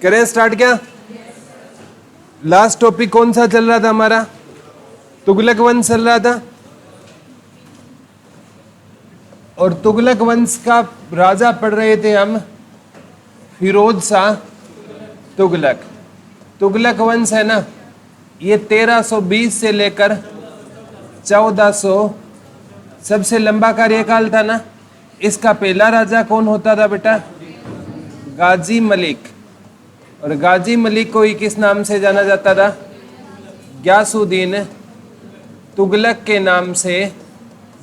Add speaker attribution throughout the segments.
Speaker 1: करें स्टार्ट क्या? Last topic कौन सा चल रहा था हमारा? तुगलक वंश चल रहा था, और तुगलक वंश का राजा पढ़ रहे थे हम फिरोज शाह तुगलक। तुगलक वंश है ना, ये 1320 से लेकर 1400 सबसे लंबा कार्यकाल था ना। इसका पहला राजा कौन होता था बेटा? गाजी मलिक। और गाजी मलिक को ही किस नाम से जाना जाता था? ग्यासुद्दीन तुगलक के नाम से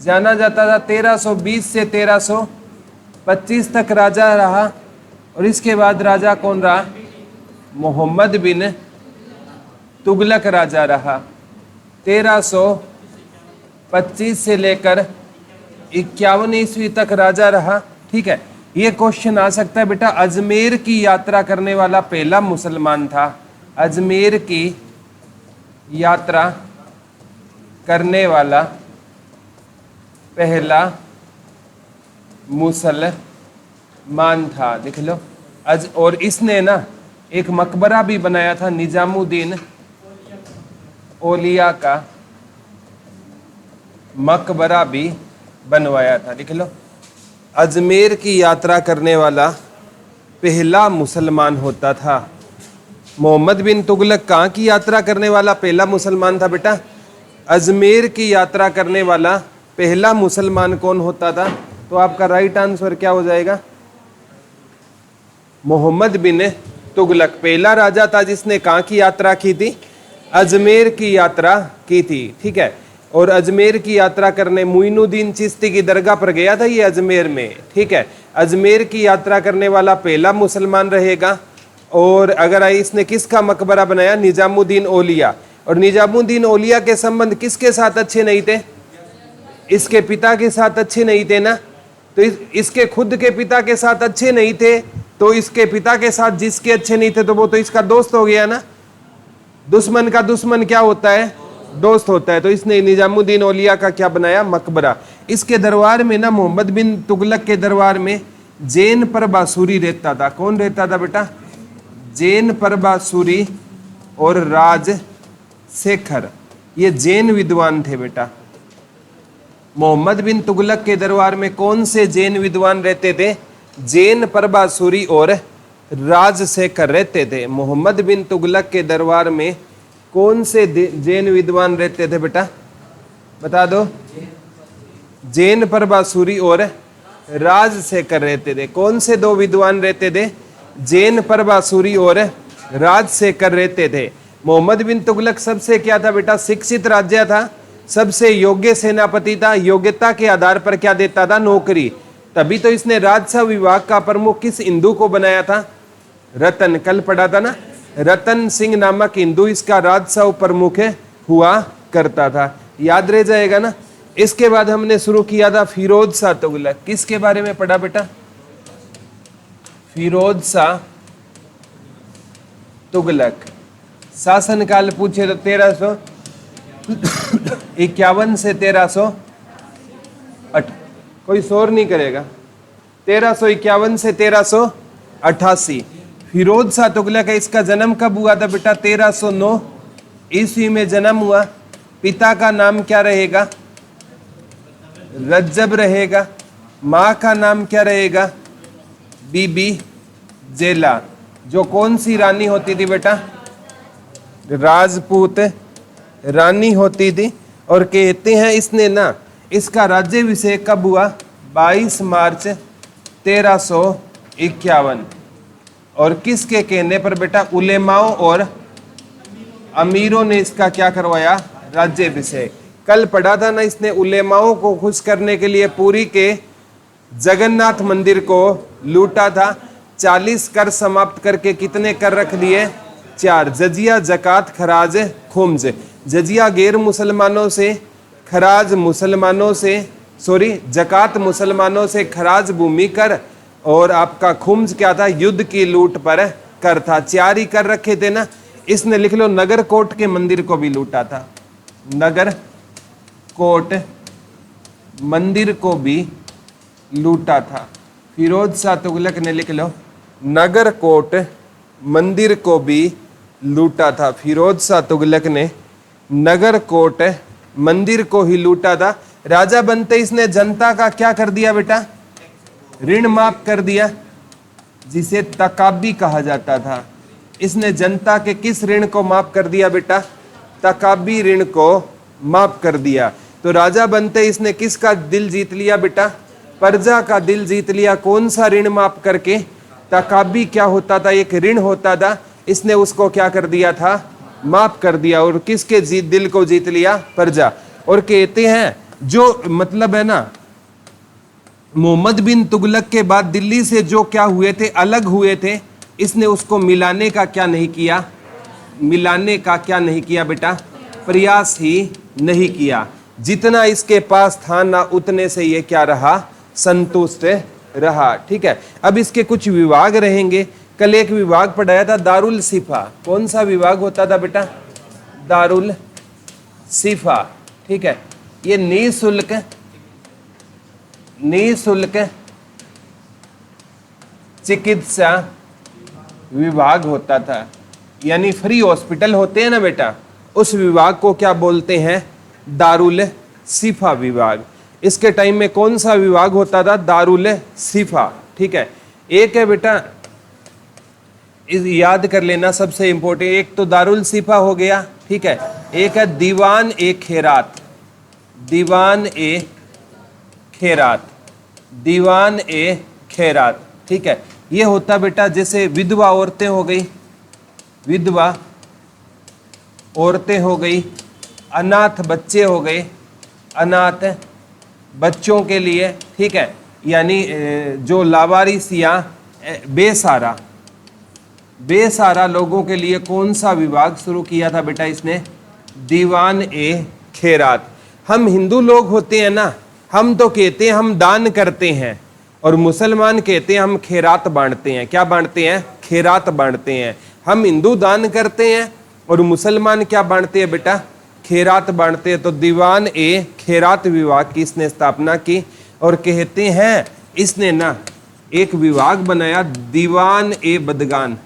Speaker 1: जाना जाता था। 1320 से 1325 तक राजा रहा, और इसके बाद राजा कौन रहा? मोहम्मद बिन तुगलक राजा रहा। 1325 से लेकर 51 ईस्वी तक राजा रहा। ठीक है, ये क्वेश्चन आ सकता है बेटा, अजमेर की यात्रा करने वाला पहला मुसलमान था। अजमेर की यात्रा करने वाला पहला मुसलमान था, देख लो। और इसने ना एक मकबरा भी बनाया था, निजामुद्दीन औलिया का मकबरा भी बनवाया था, लिख लो। अजमेर की यात्रा करने वाला पहला मुसलमान होता था। मोहम्मद बिन तुगलक कहाँ की यात्रा करने वाला पहला मुसलमान था बेटा? अजमेर की यात्रा करने वाला पहला मुसलमान कौन होता था? तो आपका राइट आंसर क्या हो जाएगा? मोहम्मद बिन तुगलक पहला राजा था जिसने कहाँ की यात्रा की थी? अजमेर की यात्रा की थी। ठीक है, और अजमेर की यात्रा करने मुइनुद्दीन चिश्ती की दरगाह पर गया था ये अजमेर में। ठीक है, अजमेर की यात्रा करने वाला पहला मुसलमान रहेगा। और अगर इसने किसका मकबरा बनाया? निजामुद्दीन औलिया। और निजामुद्दीन औलिया के संबंध किसके साथ अच्छे नहीं थे? इसके पिता के साथ अच्छे नहीं थे ना। तो इसके खुद के पिता के साथ अच्छे नहीं थे, तो इसके पिता के साथ जिसके अच्छे नहीं थे तो वो तो इसका दोस्त हो गया ना। दुश्मन का दुश्मन क्या होता है? दोस्त होता है। तो इसने निजामुद्दीन औलिया का क्या बनाया? मकबरा। इसके दरबार में ना, मोहम्मद बिन तुगलक के दरबार में जैन परबासुरी रहता था। कौन रहता था बेटा? जैन परबासुरी और राजशेखर, ये जैन विद्वान थे बेटा। मोहम्मद बिन तुगलक के दरबार में कौन से जैन विद्वान रहते थे? जैन परबासुरी और राजशेखर रहते थे। मोहम्मद बिन तुगलक के दरबार में कौन से जैन विद्वान रहते थे बेटा? बता दो। जैन परबासुरी और राजशेखर रहते थे। कौन से दो विद्वान रहते थे? जैन परबासुरी और राजशेखर रहते थे। मोहम्मद बिन तुगलक सबसे क्या था बेटा? शिक्षित राजा था, सबसे योग्य सेनापति था। योग्यता के आधार पर क्या देता था? नौकरी। तभी तो इसने राजस्व विभाग का प्रमुख किस हिंदू को बनाया था? रतन। कल पढ़ा था ना, रतन सिंह नामक हिंदू इसका राजस्व प्रमुख हुआ करता था। याद रह जाएगा ना। इसके बाद हमने शुरू किया था फिरोज शाह तुगलक। किसके बारे में पढ़ा बेटा? फिरोज शाह तुगलक। शासनकाल पूछे तो 1351 से 1308। कोई शोर नहीं करेगा। 1351 से 1388। फिरोज शाह तुगलक है। इसका जन्म कब हुआ था बेटा? 1309 ईस्वी में जन्म हुआ। पिता का नाम क्या रहेगा? रज्जब रहेगा। माँ का नाम क्या रहेगा? बीबी जेला। जो कौन सी रानी होती थी बेटा? राजपूत रानी होती थी। और कहते हैं इसने ना, इसका राज्याभिषेक कब हुआ? 22 मार्च 1351। और किसके कहने पर बेटा? उलेमाओं और अमीरों ने इसका क्या करवाया? राज्याभिषेक। कल पढ़ा था ना, इसने उलेमाओं को खुश करने के लिए पुरी के जगन्नाथ मंदिर को लूटा था। 40 कर समाप्त करके कितने कर रख दिए? 4। जजिया, जकात, खराज, खुम्स। जजिया गैर मुसलमानों से, खराज मुसलमानों से, जकात मुसलमानों से, खराज भूमि कर, और आपका खुम्स क्या था? युद्ध की लूट पर कर था। 4 ही कर रखे थे ना। इसने लिख लो नगर कोट के मंदिर को भी लूटा था। नगर कोट मंदिर को भी लूटा था। फिरोज शाह तुगलक ने, लिख लो, नगर कोट मंदिर को भी लूटा था। फिरोज शाह तुगलक ने नगर कोट मंदिर को ही लूटा था। राजा बनते इसने जनता का क्या कर दिया बेटा? ऋण माफ कर दिया, जिसे तकाबी कहा जाता था। इसने जनता के किस ऋण को माफ कर दिया बेटा? तकाबी ऋण को माफ कर दिया। तो राजा बनते इसने किसका दिल जीत लिया बेटा? प्रजा का दिल जीत लिया। कौन सा ऋण माफ करके? तकाबी क्या होता था? एक ऋण होता था, इसने उसको क्या कर दिया था? माफ कर दिया। और किसके दिल को जीत लिया? प्रजा। और कहते हैं जो मतलब है ना, मोहम्मद बिन तुगलक के बाद दिल्ली से जो क्या हुए थे, अलग हुए थे, इसने उसको मिलाने का क्या नहीं किया? मिलाने का क्या नहीं किया बेटा? प्रयास ही नहीं किया। जितना इसके पास था ना, उतने से ये क्या रहा? संतुष्ट रहा। ठीक है, अब इसके कुछ विभाग रहेंगे। कल एक विभाग पढ़ाया था, दारुल सिफा। कौन सा विभाग होता था बेटा? दारुल सिफा। ठीक है, ये निःशुल्क चिकित्सा विभाग होता था, यानी फ्री हॉस्पिटल होते हैं ना बेटा, उस विभाग को क्या बोलते हैं? दारुल सिफा विभाग। इसके टाइम में कौन सा विभाग होता था? दारुल सिफा। ठीक है, एक है बेटा, इस याद कर लेना, सबसे इंपॉर्टेंट। एक तो दारुल सिफा हो गया, ठीक है। एक है दीवान ए खैरात। दीवान ए खैरात, दीवान ए खैरात। ठीक है, ये होता बेटा जैसे विधवा औरतें हो गई, विधवा औरतें हो गई, अनाथ बच्चे हो गए, अनाथ बच्चों के लिए। ठीक है, यानी जो लावारिस या बेसहारा, बेसहारा लोगों के लिए कौन सा विभाग शुरू किया था बेटा इसने? दीवान ए खैरात। हम हिंदू लोग होते हैं ना, हम तो कहते हैं हम दान करते हैं, और मुसलमान कहते हैं हम खैरात बांटते हैं। क्या बांटते हैं? खैरात बांटते हैं। हम हिंदू दान करते हैं और मुसलमान क्या बांटते हैं बेटा? खैरात बांटते हैं। तो दीवान ए खैरात विभाग की इसने स्थापना की, और कहते हैं इसने ना एक विभाग बनाया, दीवान ए बदगान।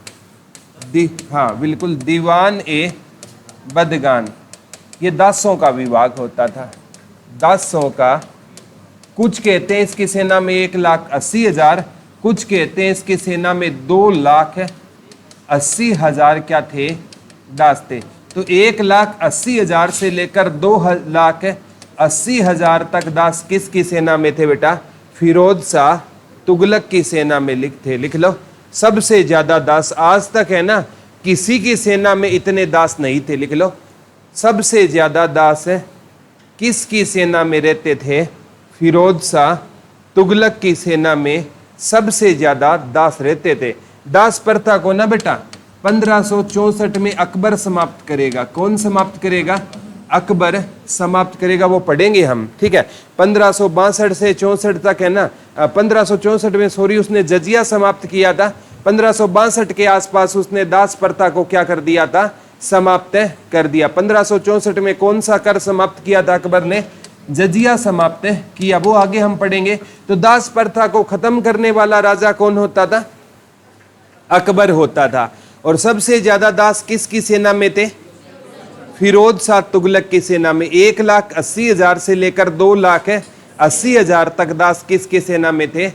Speaker 1: हाँ बिल्कुल, दीवान ए बदगान। ये दासों का विभाग होता था, दासों का। कुछ कहते हैं इसकी सेना में 1,80,000, कुछ कहते हैं इसकी सेना में 2,80,000 क्या थे? दास थे। तो 1,80,000 से लेकर 2,80,000 तक दास किसकी सेना में थे बेटा? फिरोज शाह तुगलक की सेना में लिख लो। सबसे ज्यादा दास आज तक है ना, किसी की सेना में इतने दास नहीं थे। लिख लो, सबसे ज्यादा दास किसकी सेना में रहते थे? फिरोज शाह तुगलक की सेना में सबसे ज्यादा दास रहते थे। दास प्रथा को ना बेटा 1564 में अकबर समाप्त करेगा। कौन समाप्त करेगा? अकबर समाप्त करेगा, वो पढ़ेंगे हम। ठीक है, 1562 से 64 तक है ना, 1564 में सॉरी उसने जजिया समाप्त किया था। 1562 के आसपास उसने दास प्रथा को क्या कर दिया था? समाप्त कर दिया। 1564 में कौन सा कर समाप्त किया था अकबर ने? जजिया समाप्त किया, वो आगे हम पढ़ेंगे। तो दास प्रथा को खत्म करने वाला राजा कौन होता था? अकबर होता था। और सबसे ज्यादा दास किसकी सेना में थे? फिरोज शाह तुगलक की सेना में। 1,80,000 से लेकर 2,80,000 तक दास किसकी सेना में थे?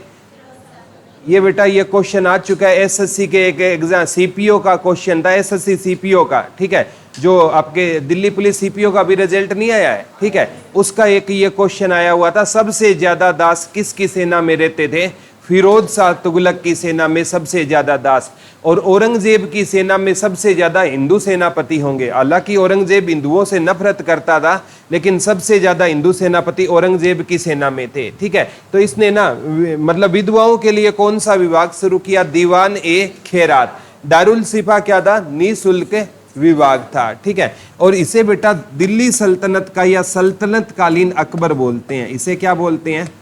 Speaker 1: ये बेटा ये क्वेश्चन आ चुका है एसएससी के एक एग्जाम, सीपीओ का क्वेश्चन था, एसएससी सीपीओ का। ठीक है, जो आपके दिल्ली पुलिस सीपीओ का भी रिजल्ट नहीं आया है, ठीक है, उसका एक ये क्वेश्चन आया हुआ था, सबसे ज्यादा दास किसकी सेना में रहते थे? फिरोज शाह तुगलक की सेना में सबसे ज्यादा दास। और औरंगजेब की सेना में सबसे ज्यादा हिंदू सेनापति होंगे। हालांकि औरंगजेब हिंदुओं से नफरत करता था, लेकिन सबसे ज्यादा हिंदू सेनापति औरंगजेब की सेना में थे। ठीक है, तो इसने ना मतलब विधवाओं के लिए कौन सा विभाग शुरू किया? दीवान ए खैरात। दारुल सिफा क्या था? निःशुल्क विभाग था। ठीक है, और इसे बेटा दिल्ली सल्तनत का या सल्तनत कालीन अकबर बोलते हैं। इसे क्या बोलते हैं?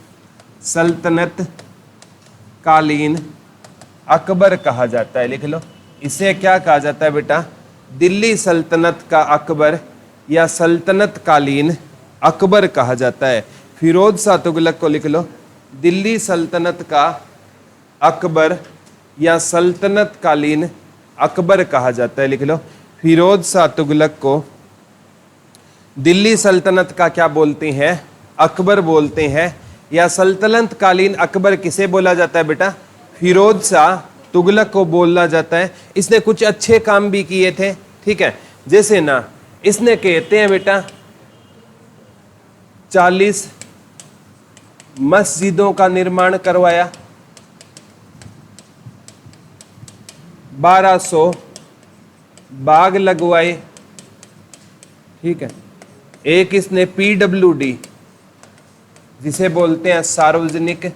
Speaker 1: सल्तनत कालीन अकबर कहा जाता है। लिख लो, इसे क्या कहा जाता है बेटा? दिल्ली सल्तनत का अकबर या सल्तनत कालीन अकबर कहा जाता है। फिरोज शाह तुगलक को लिख लो, दिल्ली सल्तनत का अकबर या सल्तनत कालीन अकबर कहा जाता है। लिख लो, फिरोज शाह तुगलक को दिल्ली सल्तनत का क्या बोलते हैं? अकबर बोलते हैं। या सल्तनत कालीन अकबर किसे बोला जाता है बेटा? फिरोज शाह तुगलक को बोला जाता है। इसने कुछ अच्छे काम भी किए थे, ठीक है। जैसे ना इसने कहते हैं बेटा 40 मस्जिदों का निर्माण करवाया, 1200 बाग लगवाए, ठीक है। एक इसने PWD जिसे बोलते हैं सार्वजनिक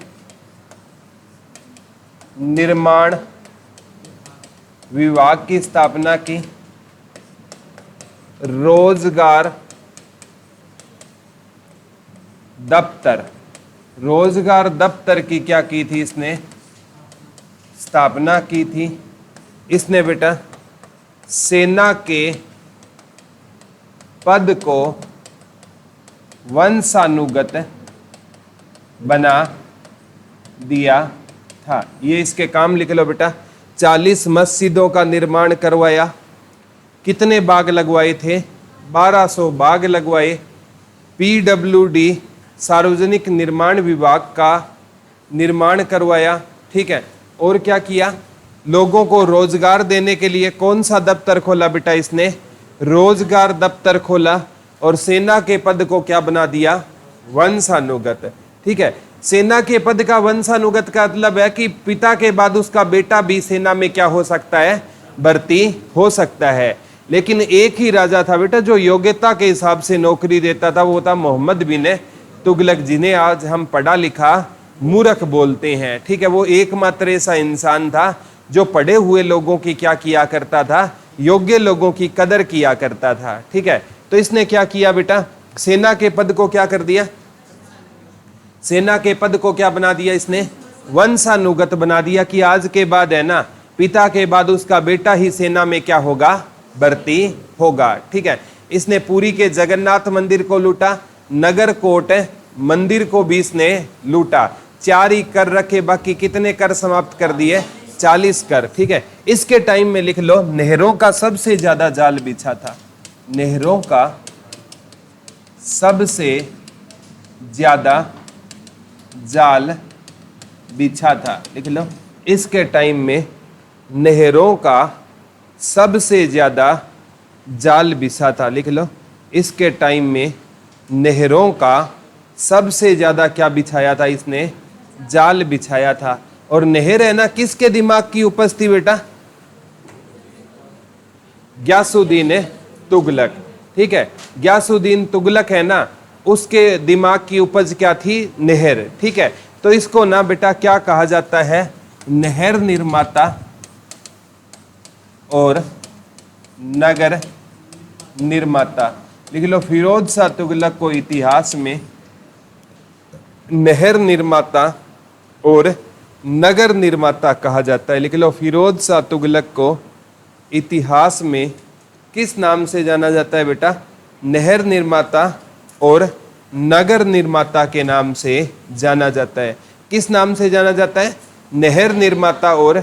Speaker 1: निर्माण विभाग की स्थापना की। रोजगार दफ्तर, रोजगार दफ्तर की क्या की थी इसने? स्थापना की थी। इसने बेटा सेना के पद को वंशानुगत बना दिया था। ये इसके काम लिख लो बेटा। 40 मस्जिदों का निर्माण करवाया। कितने बाग लगवाए थे? 1200 बाग लगवाए। PWD सार्वजनिक निर्माण विभाग का निर्माण करवाया, ठीक है। और क्या किया? लोगों को रोजगार देने के लिए कौन सा दफ्तर खोला बेटा इसने? रोजगार दफ्तर खोला। और सेना के पद को क्या बना दिया? वंशानुगत, ठीक है। सेना के पद का वंशानुगत का मतलब है कि पिता के बाद उसका बेटा भी सेना में क्या हो सकता है? भर्ती हो सकता है। लेकिन एक ही राजा था बेटा जो योग्यता के हिसाब से नौकरी देता था, वो था मोहम्मद बिन तुगलक, जिन्हें आज हम पढ़ा लिखा मूर्ख बोलते हैं, ठीक है। वो एकमात्र ऐसा इंसान था जो पढ़े हुए लोगों की क्या किया करता था? योग्य लोगों की कदर किया करता था, ठीक है। तो इसने क्या किया बेटा? सेना के पद को क्या कर दिया? सेना के पद को क्या बना दिया इसने? वंशानुगत बना दिया कि आज के बाद है ना, पिता के बाद उसका बेटा ही सेना में क्या होगा? भर्ती होगा, ठीक है। इसने पुरी के जगन्नाथ मंदिर को लूटा, नगर कोट मंदिर को भी इसने लूटा। 4 ही कर रखे, बाकी कितने कर समाप्त कर दिए? 40 कर, ठीक है। इसके टाइम में लिख लो नहरों का सबसे ज्यादा जाल बिछा था। नहरों का सबसे ज्यादा जाल बिछा था, लिख लो। इसके टाइम में नहरों का सबसे ज्यादा जाल बिछा था, लिख लो। इसके टाइम में नहरों का सबसे ज्यादा क्या बिछाया था इसने? जाल बिछाया था। और नहर है ना किसके दिमाग की उपज थी बेटा? ग्यासुद्दीन तुगलक, ठीक है। ग्यासुद्दीन तुगलक है ना, उसके दिमाग की उपज क्या थी? नहर, ठीक है। तो इसको ना बेटा क्या कहा जाता है? नहर निर्माता और नगर निर्माता। लिख लो, फिरोज शाह तुगलक को इतिहास में नहर निर्माता और नगर निर्माता कहा जाता है। लिख लो, फिरोज शाह तुगलक को इतिहास में किस नाम से जाना जाता है बेटा? नहर निर्माता और नगर निर्माता के नाम से जाना जाता है। किस नाम से जाना जाता है? नहर निर्माता और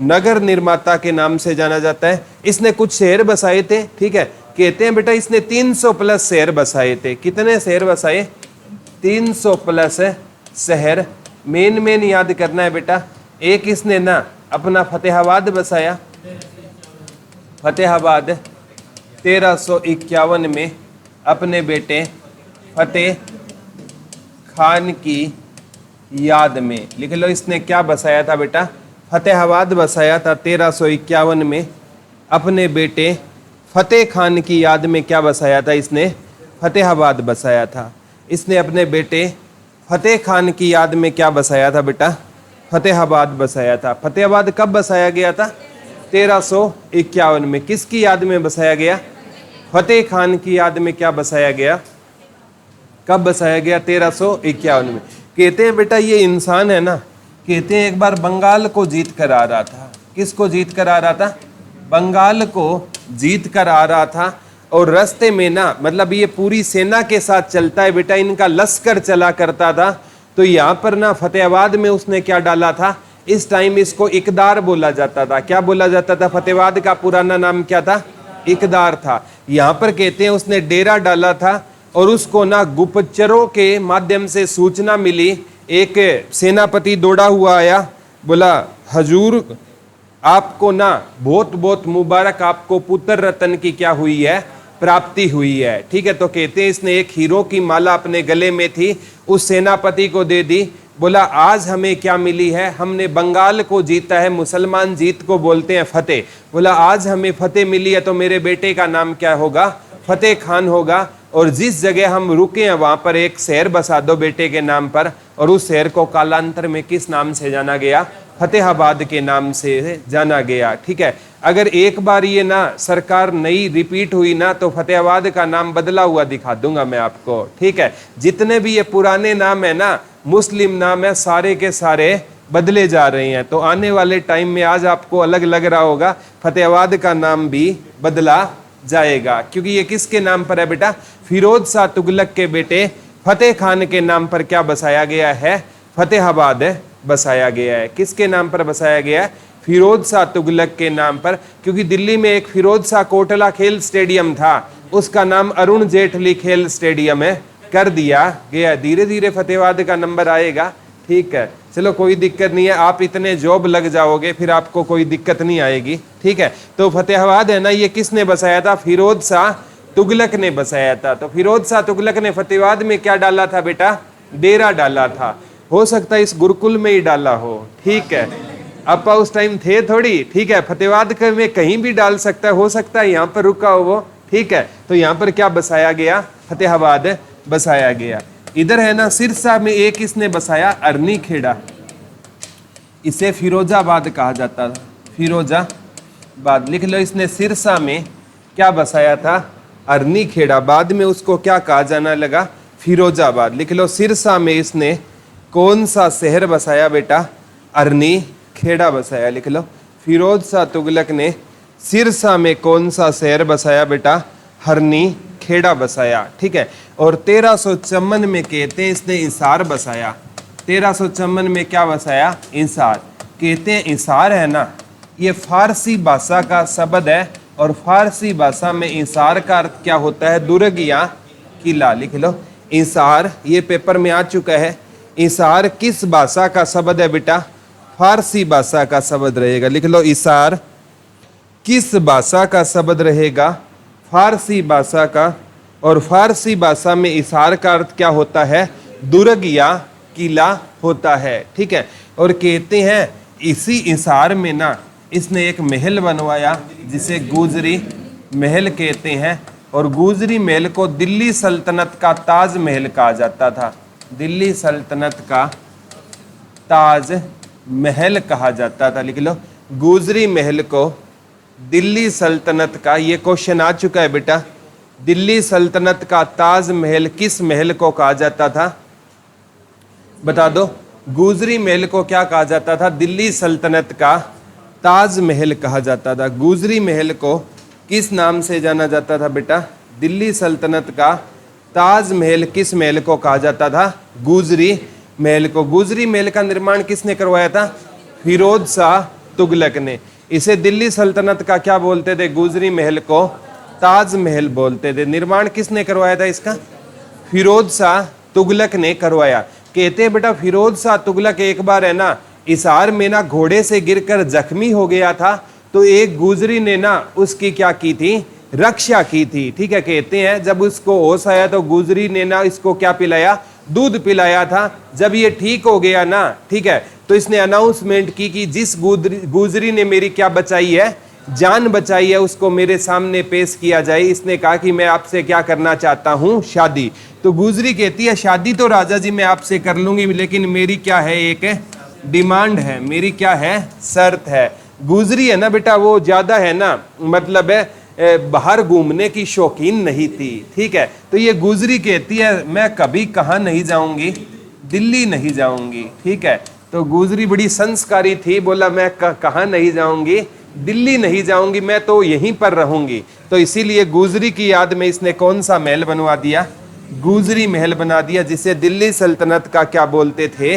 Speaker 1: नगर निर्माता के नाम से जाना जाता है। इसने कुछ शहर बसाए थे, ठीक है। कहते हैं बेटा इसने 300 प्लस शहर बसाए थे। कितने शहर बसाए? 300 प्लस शहर। मेन याद करना है बेटा। एक इसने ना अपना फतेहाबाद बसाया। फतेहाबाद 1351 में अपने बेटे फतेह खान की याद में। लिख लो, इसने क्या बसाया था बेटा? फतेहाबाद बसाया था 1351 में। अपने बेटे फतेह खान की याद में क्या बसाया था इसने? फतेहाबाद बसाया था। इसने अपने बेटे फतेह खान की याद में क्या बसाया था बेटा? फतेहाबाद बसाया था। फतेहाबाद कब बसाया गया था? 1351 में। किसकी याद में बसाया गया? फतेह खान की याद में क्या बसाया गया? कब बसाया गया? 1351 में। कहते हैं बेटा ये इंसान है ना, कहते हैं एक बार बंगाल को जीत कर आ रहा था। किसको जीत कर आ रहा था? बंगाल को जीत कर आ रहा था। और रास्ते में ना, मतलब ये पूरी सेना के साथ चलता है बेटा, इनका लश्कर चला करता था। तो यहाँ पर ना फतेहाबाद में उसने क्या डाला था? इस टाइम इसको इकदार बोला जाता था। क्या बोला जाता था? फतेहाबाद का पुराना नाम क्या था? इकदार था। यहाँ पर कहते हैं उसने डेरा डाला था और उसको ना गुप्तचरों के माध्यम से सूचना मिली। एक सेनापति दौड़ा हुआ आया, बोला हजूर आपको ना बहुत बहुत मुबारक, आपको पुत्र रत्न की क्या हुई है? प्राप्ति हुई है। ठीक है, तो कहते हैं इसने एक हीरो की माला अपने गले में थी, उस सेनापति को दे दी। बोला आज हमें क्या मिली है? हमने बंगाल को जीता है। मुसलमान जीत को बोलते हैं फतेह। बोला आज हमें फतेह मिली है, तो मेरे बेटे का नाम क्या होगा? फतेह खान होगा। और जिस जगह हम रुके हैं वहां पर एक शहर बसा दो बेटे के नाम पर। और उस शहर को कालांतर में किस नाम से जाना गया? फतेहाबाद के नाम से जाना गया। ठीक है, अगर एक बार ये ना सरकार नई रिपीट हुई ना, तो फतेहाबाद का नाम बदला हुआ दिखा दूंगा मैं आपको। ठीक है, जितने भी ये पुराने नाम है ना, मुस्लिम नाम है, सारे के सारे बदले जा रहे हैं। तो आने वाले टाइम में आज आपको अलग लग रहा होगा, फतेहाबाद का नाम भी बदला जाएगा। क्योंकि ये किसके नाम पर है बेटा? फिरोज शाह तुगलक के बेटे फतेह खान के नाम पर क्या बसाया गया है? फतेहाबाद बसाया गया है। किसके नाम पर बसाया गया है? फिरोज शाह तुगलक के नाम पर। क्योंकि दिल्ली में एक फिरोज शाह कोटला खेल स्टेडियम था, उसका नाम अरुण जेटली खेल स्टेडियम है कर दिया गया। धीरे धीरे फतेहाबाद का नंबर आएगा। ठीक है, चलो कोई दिक्कत नहीं है, आप इतने जॉब लग जाओगे फिर आपको कोई दिक्कत नहीं आएगी। ठीक है, तो फतेहाबाद है ना, ये किसने बसाया था? फिरोज शाह तुगलक ने बसाया था। तो फिरोज शाह तुगलक ने फतेहाबाद में क्या डाला था बेटा? डेरा डाला था। हो सकता है इस गुरुकुल में ही डाला हो। ठीक है, आपा उस टाइम थे थोड़ी। ठीक है, फतेहाबाद में कहीं भी डाल सकता है, हो सकता है यहाँ पर रुका हो वो। ठीक है, तो यहाँ पर क्या बसाया गया? फतेहाबाद बसाया गया। इधर है ना सिरसा में एक इसने बसाया अरनी खेड़ा, इसे फिरोजाबाद कहा जाता था। फिरोजाबाद लिख लो। इसने सिरसा में क्या बसाया था? अरनी खेड़ा। बाद में उसको क्या कहा जाना लगा? फिरोजाबाद। लिख लो, सिरसा में इसने कौन सा शहर बसाया बेटा? अरनी खेड़ा बसाया। लिख लो, फिरोज शाह तुगलक ने सिरसा में कौन सा शहर बसाया बेटा? हरनी खेड़ा बसाया। ठीक है, और 1354 में कहते हैं इसने इंसार बसाया। 1354 में क्या बसाया? इंसार। कहते हैं इंसार है ना, ये फारसी भाषा का शब्द है, और फारसी भाषा में इंसार का अर्थ क्या होता है? दुर्ग या किला। लिख लो, इंसार, ये पेपर में आ चुका है। इंसार किस भाषा का शब्द है बेटा? फारसी भाषा का शब्द रहेगा। लिख लो, इंसार किस भाषा का शब्द रहेगा? फारसी भाषा का। और फारसी भाषा में इंसार का अर्थ क्या होता है? दुर्ग या किला होता है। ठीक है, और कहते हैं इसी इंसार में ना इसने एक महल बनवाया जिसे गुजरी महल कहते हैं। और गुजरी महल को दिल्ली सल्तनत का ताज महल कहा जाता था। दिल्ली सल्तनत का ताज महल कहा जाता था। लिख लो, गुजरी महल को दिल्ली सल्तनत का, ये क्वेश्चन आ चुका है बेटा, दिल्ली सल्तनत का ताज महल किस महल को कहा जाता था? बता दो। गुजरी महल को क्या कहा जाता था? दिल्ली सल्तनत का ताज महल कहा जाता था। गुजरी महल को किस नाम से जाना जाता था बेटा? दिल्ली सल्तनत का ताज महल किस महल को कहा जाता था? गुजरी महल को। गुजरी महल का निर्माण किसने करवाया था? फिरोज शाह तुगलक ने। इसे दिल्ली सल्तनत का क्या बोलते थे? गुजरी महल को ताज महल बोलते थे। निर्माण किसने करवाया था इसका? फिरोज शाह तुगलक ने करवाया। कहते हैं बेटा फिरोज शाह तुगलक एक बार है ना हिसार में ना घोड़े से गिरकर जख्मी हो गया था, तो एक गुजरी ने ना उसकी क्या की थी? रक्षा की थी। ठीक है, कहते हैं जब उसको होश आया तो गुजरी ने ना इसको क्या पिलाया? दूध पिलाया था। जब ये ठीक हो गया ना, ठीक है, तो इसने अनाउंसमेंट की कि जिस गुजरी ने मेरी क्या बचाई है? जान बचाई है, उसको मेरे सामने पेश किया जाए। इसने कहा कि मैं आपसे क्या करना चाहता हूं? शादी। तो गुजरी कहती है शादी तो राजा जी मैं आपसे कर लूंगी, लेकिन मेरी क्या है? एक डिमांड है, मेरी क्या है? शर्त है। गुजरी है ना बेटा, वो ज्यादा है ना, मतलब है बाहर घूमने की शौकीन नहीं थी। ठीक है, तो ये गुजरी कहती है मैं कभी कहाँ नहीं जाऊंगी? दिल्ली नहीं जाऊंगी। ठीक है, तो गुजरी बड़ी संस्कारी थी, बोला मैं कहाँ नहीं जाऊंगी? दिल्ली नहीं जाऊंगी, मैं तो यहीं पर रहूंगी। तो इसीलिए गुजरी की याद में इसने कौन सा महल बनवा दिया? गुजरी महल बना दिया, जिसे दिल्ली सल्तनत का क्या बोलते थे?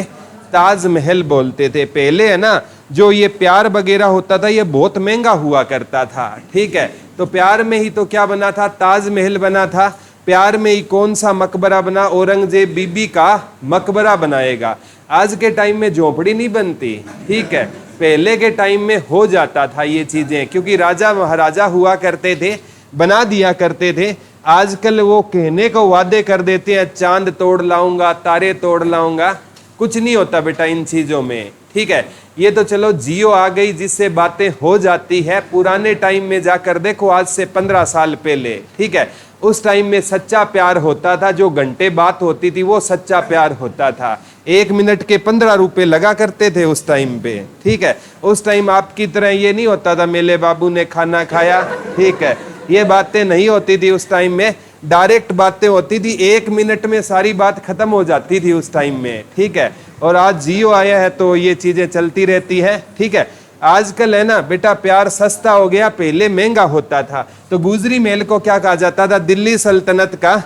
Speaker 1: ताजमहल बोलते थे। पहले है ना जो ये प्यार वगैरह होता था ये बहुत महंगा हुआ करता था, ठीक है। तो प्यार में ही तो क्या बना था, ताजमहल बना था। प्यार में ही कौन सा मकबरा बना, औरंगजेब बीबी का मकबरा बनाएगा। आज के टाइम में झोपड़ी नहीं बनती, ठीक है। पहले के टाइम में हो जाता था ये चीजें, क्योंकि राजा महाराजा हुआ करते थे, बना दिया करते थे। आजकल वो कहने को वादे कर देते हैं, चांद तोड़ लाऊंगा, तारे तोड़ लाऊंगा, कुछ नहीं होता बेटा इन चीजों में, ठीक है। ये तो चलो जियो आ गई जिससे बातें हो जाती है। पुराने टाइम में जाकर देखो, आज से 15 साल पहले, ठीक है, उस टाइम में सच्चा प्यार होता था। जो घंटे बात होती थी वो सच्चा प्यार होता था। 1 मिनट के 15 रुपए लगा करते थे उस टाइम पे, ठीक है। उस टाइम आपकी तरह ये नहीं होता था मेले बाबू ने खाना खाया, ठीक है, ये बातें नहीं होती थी उस टाइम में। डायरेक्ट बातें होती थी, 1 मिनट में सारी बात खत्म हो जाती थी उस टाइम में, ठीक है। और आज जियो आया है तो ये चीजें चलती रहती है, ठीक है। आजकल है ना बेटा प्यार सस्ता हो गया, पहले महंगा होता था। तो गुजरी महल को क्या कहा जाता था, दिल्ली सल्तनत का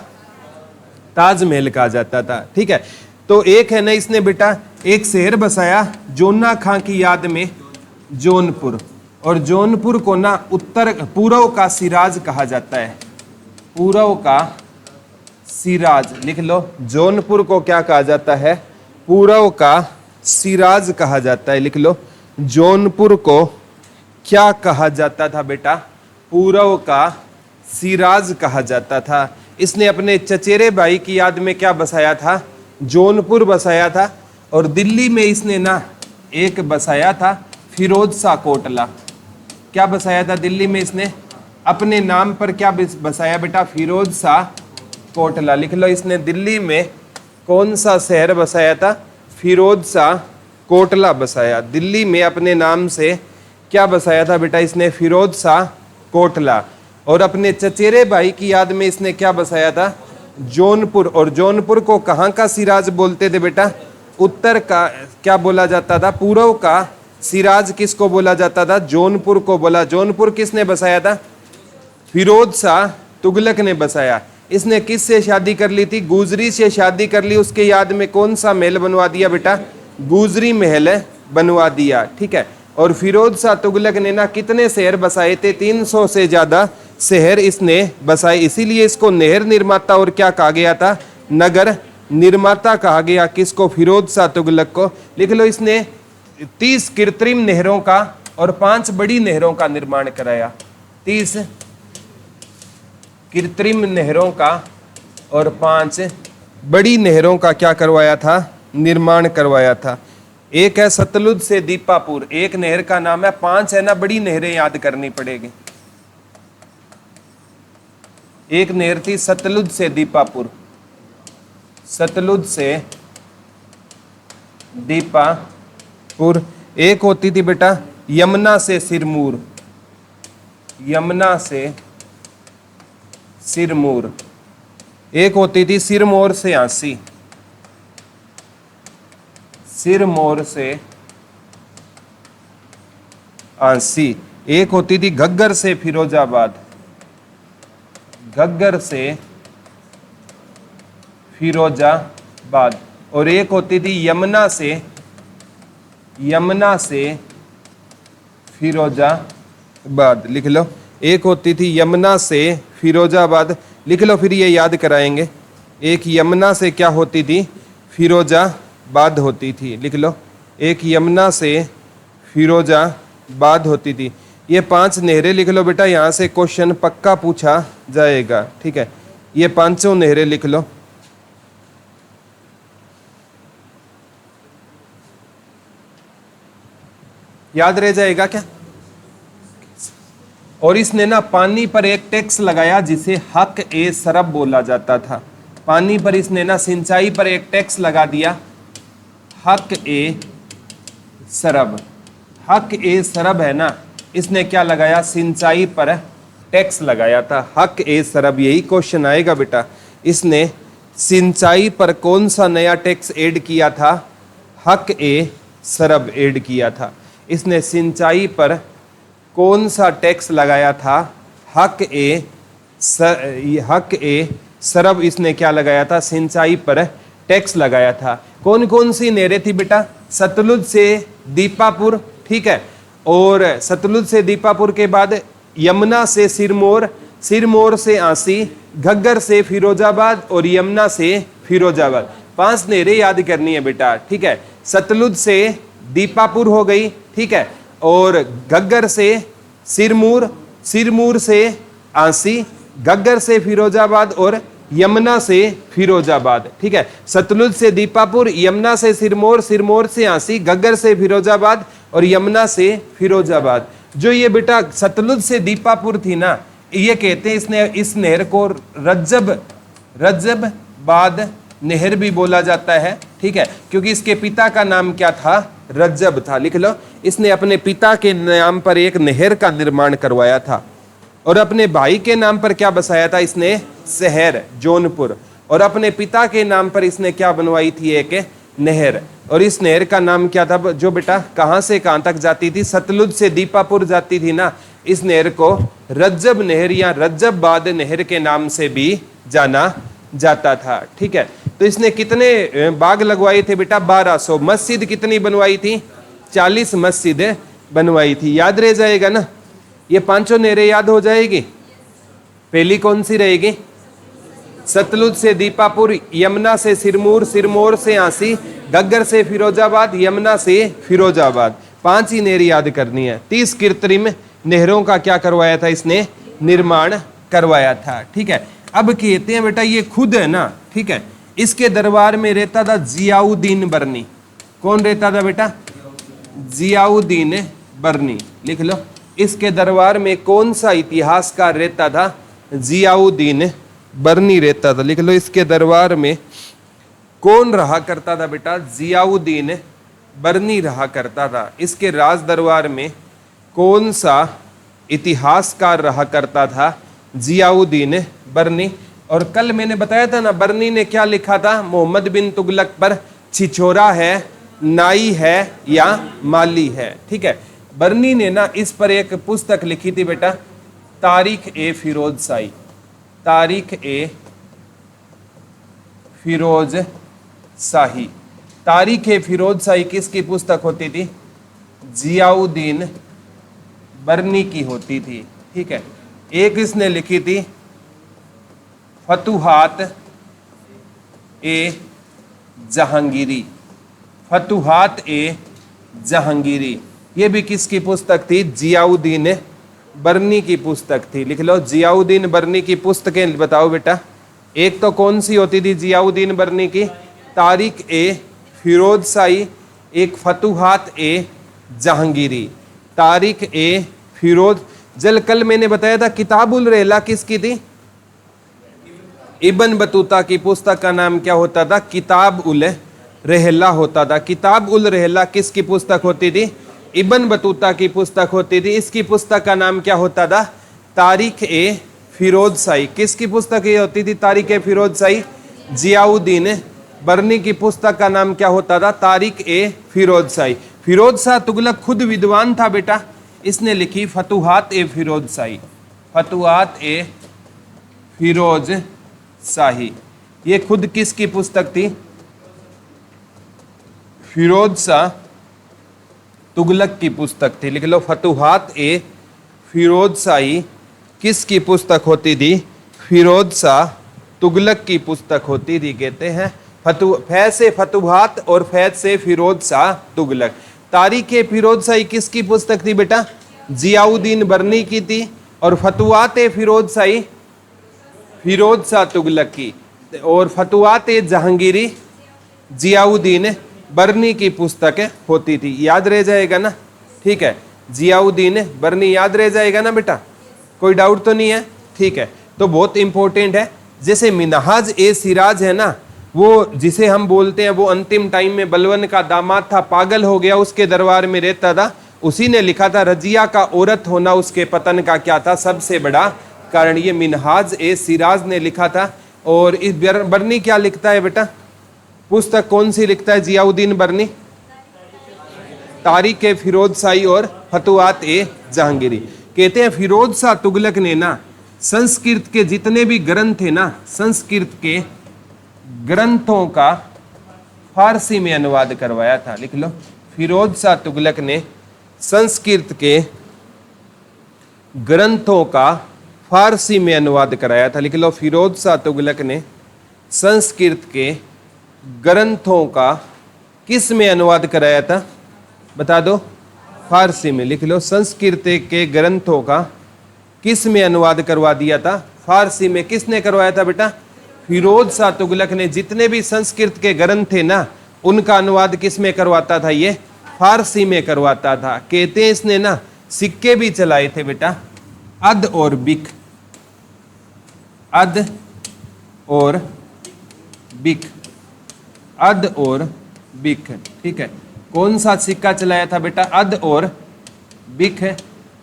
Speaker 1: ताजमहल कहा जाता था, ठीक है। तो एक है ना इसने बेटा एक शहर बसाया जोना खां की याद में, जौनपुर। और जौनपुर को ना उत्तर पूर्व का सिराज कहा जाता है, पूर्व का सिराज, लिख लो। जौनपुर को क्या कहा जाता है, पूर्व का सिराज कहा जाता है, लिख लो। जौनपुर को क्या कहा जाता था बेटा, पूर्व का सिराज कहा जाता था। इसने अपने चचेरे भाई की याद में क्या बसाया था, जौनपुर बसाया था। और दिल्ली में इसने ना एक बसाया था फिरोज शाह कोटला। क्या बसाया था दिल्ली में इसने, अपने नाम पर क्या बसाया बेटा, फिरोज शाह कोटला, लिख लो। इसने दिल्ली में कौन सा शहर बसाया था, फिरोज शाह कोटला बसाया। दिल्ली में अपने नाम से क्या बसाया था बेटा इसने, फिरोज शाह कोटला। और अपने चचेरे भाई की याद में इसने क्या बसाया था, जौनपुर। और जौनपुर को कहाँ का सिराज बोलते थे बेटा, उत्तर का क्या बोला जाता था, पूर्व का सिराज किसको बोला जाता था, जौनपुर को बोला। जौनपुर किसने बसाया था, फिरोज शाह तुगलक ने बसाया। इसने किससे शादी कर ली थी, गुजरी से शादी कर ली। उसके याद में कौन सा महल बनवा दिया बेटा, गुजरी महल बनवा दिया, ठीक है। और फिरोज शाह तुगलक ने ना कितने शहर बसाए थे, 300 से ज्यादा शहर इसने बसाए। इसीलिए इसको नहर निर्माता और क्या कहा गया था, नगर निर्माता कहा गया। किसको, फिरोज शाह तुगलक को। लिख लो। इसने 30 कृत्रिम नहरों का और 5 बड़ी नहरों का निर्माण कराया। 30 कृत्रिम नहरों का और 5 बड़ी नहरों का क्या करवाया था, निर्माण करवाया था। एक है सतलुज से दीपापुर, एक नहर का नाम है। 5 है ना बड़ी नहरें याद करनी पड़ेगी। एक नहर थी सतलुज से दीपापुर, सतलुज से दीपापुर। एक होती थी बेटा यमुना से सिरमौर, यमुना से सिरमौर। एक होती थी सिरमौर से आंसी, सिरमौर से आंसी। एक होती थी घग्गर से फिरोजाबाद, घग्गर से फिरोजाबाद। और एक होती थी यमुना से, यमुना से फिरोजाबाद, लिख लो। एक होती थी यमुना से फिरोजाबाद, लिख लो, फिर ये याद कराएंगे। एक यमुना से क्या होती थी, फिरोजाबाद होती थी, लिख लो। एक यमुना से फिरोजाबाद होती थी। ये 5 नहरें लिख लो बेटा, यहाँ से क्वेश्चन पक्का पूछा जाएगा, ठीक है। ये 5 नहरें लिख लो। याद रह जाएगा क्या। और इसने ना पानी पर एक टैक्स लगाया जिसे हक ए सरब बोला जाता था। पानी पर इसने ना सिंचाई पर एक टैक्स लगा दिया, हक ए सरब। हक ए सरब है ना, इसने क्या लगाया, सिंचाई पर टैक्स लगाया था, हक ए सरब। यही क्वेश्चन आएगा बेटा। इसने सिंचाई पर कौन सा नया टैक्स ऐड किया था, हक ए सरब ऐड किया था। इसने सिंचाई पर कौन सा टैक्स लगाया था, हक ए सरब। इसने क्या लगाया था, सिंचाई पर टैक्स लगाया था। कौन कौन सी नहरें थी बेटा, सतलुज से दीपापुर, ठीक है, और सतलुज से दीपापुर के बाद यमुना से सिरमौर, सिरमौर से आंसी, घग्गर से फिरोजाबाद और यमुना से फिरोजाबाद। 5 नहरें याद करनी है बेटा, ठीक है। सतलुज से दीपापुर हो गई, ठीक है, और घग्गर से सिरमौर, सिरमौर से आंसी, घग्गर से फिरोजाबाद और यमुना से फिरोजाबाद, ठीक है। सतलुज से दीपापुर, यमुना से सिरमौर, सिरमौर से आंसी, घग्गर से फिरोजाबाद और यमुना से फिरोजाबाद। जो ये बेटा सतलुज से दीपापुर थी ना, ये कहते हैं इसने इस नहर को रज्जबाद नहर भी बोला जाता है, ठीक है, क्योंकि इसके पिता का नाम क्या था? रज्जब था। लिख लो, इसने अपने पिता के नाम पर एक नहर का निर्माण करवाया था और अपने भाई के नाम पर क्या बसाया था इसने? शहर जौनपुर। और अपने पिता के नाम पर इसने क्या बनवाई थी? एक नहर। और इस नहर का नाम क्या था? जो बेटा कहां से कहां तक जाती थी? सतलुज से दीपापुर जाती थी ना, इस नहर को रज्जब नहर या रज्जबाद नहर के नाम से भी जाना जाता था, ठीक है। तो इसने कितने बाग लगवाए थे बेटा? 1200। मस्जिद कितनी बनवाई थी? 40 मस्जिद बनवाई थी। याद रह जाएगा ना, ये 5 नहरें याद हो जाएगी। पहली कौन सी रहेगी? सतलुज से दीपापुर, यमुना से सिरमौर, सिरमौर से आंसी, घग्गर से फिरोजाबाद, यमुना से फिरोजाबाद। 5 ही नहरें याद करनी है। 30 कृत्रिम नहरों का क्या करवाया था इसने? निर्माण करवाया था, ठीक है। अब कहते हैं बेटा ये खुद है ना, ठीक है, इसके दरबार में रहता था जियाउद्दीन बरनी। कौन रहता था बेटा? जियाउद्दीन बरनी। लिख लो, इसके दरबार में कौन सा इतिहासकार रहता था? जियाउद्दीन बरनी रहता था। लिख लो, इसके दरबार में कौन रहा करता था बेटा? जियाउद्दीन बरनी रहा करता था। इसके राज दरबार में कौन सा इतिहासकार रहा करता था? जियाउद्दीन बरनी। और कल मैंने बताया था ना, बरनी ने क्या लिखा था मोहम्मद बिन तुगलक पर? छिछोरा है, नाई है या माली है, ठीक है। बरनी ने ना इस पर एक पुस्तक लिखी थी बेटा, तारीख ए फिरोज शाही। तारीख ए फिरोज शाही। तारीख ए फिरोज शाही किसकी पुस्तक होती थी? जियाउद्दीन बरनी की होती थी, ठीक है। एक इसने लिखी थी फतुहात ए जहांगीरी। फतुहात ए जहांगीरी, ये भी किसकी पुस्तक थी? जियाउद्दीन बरनी की पुस्तक थी। लिख लो, जियाउद्दीन बरनी की पुस्तकें बताओ बेटा। एक तो कौन सी होती थी जियाउद्दीन बरनी की? तारीख ए फिरोज शाही। एक फतुहात ए जहांगीरी। तारीख ए फिरोज। कल मैंने बताया था किताबुल रहला किसकी थी? इब्न बतूता की पुस्तक का नाम क्या होता था? किताब उल रहला होता था। किताब उल रहला किसकी पुस्तक होती थी? इब्न बतूता की पुस्तक होती थी। इसकी पुस्तक का नाम क्या होता था? तारीख ए फिरोज शाही। किसकी पुस्तक ये होती थी? तारीख ए फिरोज शाही। जियाउद्दीन बरनी की पुस्तक का नाम क्या होता था? तारीख ए फिरोज शाही। फिरोज शाह तुगलक खुद विद्वान था बेटा, इसने लिखी फतुहात ए फिरोज शाही। फतुहात ए फिरोज शाही, ये खुद किसकी पुस्तक थी? फिरोज शाह तुगलक की पुस्तक थी। लिख लो, फतुहात ए फिरोज शाही किसकी पुस्तक होती थी? फिरोज शाह तुगलक की पुस्तक होती थी। कहते हैं फै से फतुहात और फैज से फिरोज शाह तुगलक। तारीख ए फिरोज शाही किसकी पुस्तक थी बेटा? जियाउद्दीन बरनी की थी। और फतुहात ए फिरोज शाही फिरोज शाह तुगलक की। और फतुहात ए जहांगीरी जियाउद्दीन बरनी की पुस्तक होती थी। याद रह जाएगा ना, ठीक है। जियाउद्दीन बरनी याद रह जाएगा ना बेटा, कोई डाउट तो नहीं है, ठीक है। तो बहुत इंपॉर्टेंट है। जैसे मिनहाज ए सिराज है ना, वो जिसे हम बोलते हैं, वो अंतिम टाइम में बलवन का दामाद था, पागल हो गया, उसके दरबार में रहता था। उसी ने लिखा था रजिया का औरत होना उसके पतन का क्या था? सबसे बड़ा कारण। ये मिनहाज ए सिराज ने लिखा था। और इस बरनी क्या लिखता है बेटा? पुस्तक कौन सी लिखता है जियाउद्दीन बरनी? तारीख ए फिरोज शाही और फतुहात ए जहांगीरी। कहते हैं फिरोज शाह तुगलक ने ना संस्कृत के जितने भी ग्रंथ थे ना, संस्कृत के ग्रंथों का फारसी में अनुवाद करवाया था। लिख लो, फिरोज शाह तुगलक ने संस्कृत के ग्रंथों का फारसी में अनुवाद कराया था। लिख लो, फिरोज शाह तुगलक ने संस्कृत के ग्रंथों का किस में अनुवाद कराया था? बता दो। फारसी में। लिख लो, संस्कृत के ग्रंथों का किस में अनुवाद करवा दिया था? फारसी में। किसने करवाया था बेटा? फिरोज शाह तुगलक ने। जितने भी संस्कृत के ग्रंथ थे ना, उनका अनुवाद किस में करवाता था? ये फारसी में करवाता था। कहते हैं इसने ना सिक्के भी चलाए थे बेटा, अद और बिक, अद और बिक, अद और बिक। ठीक है, कौन सा सिक्का चलाया था बेटा? अद और बिक है,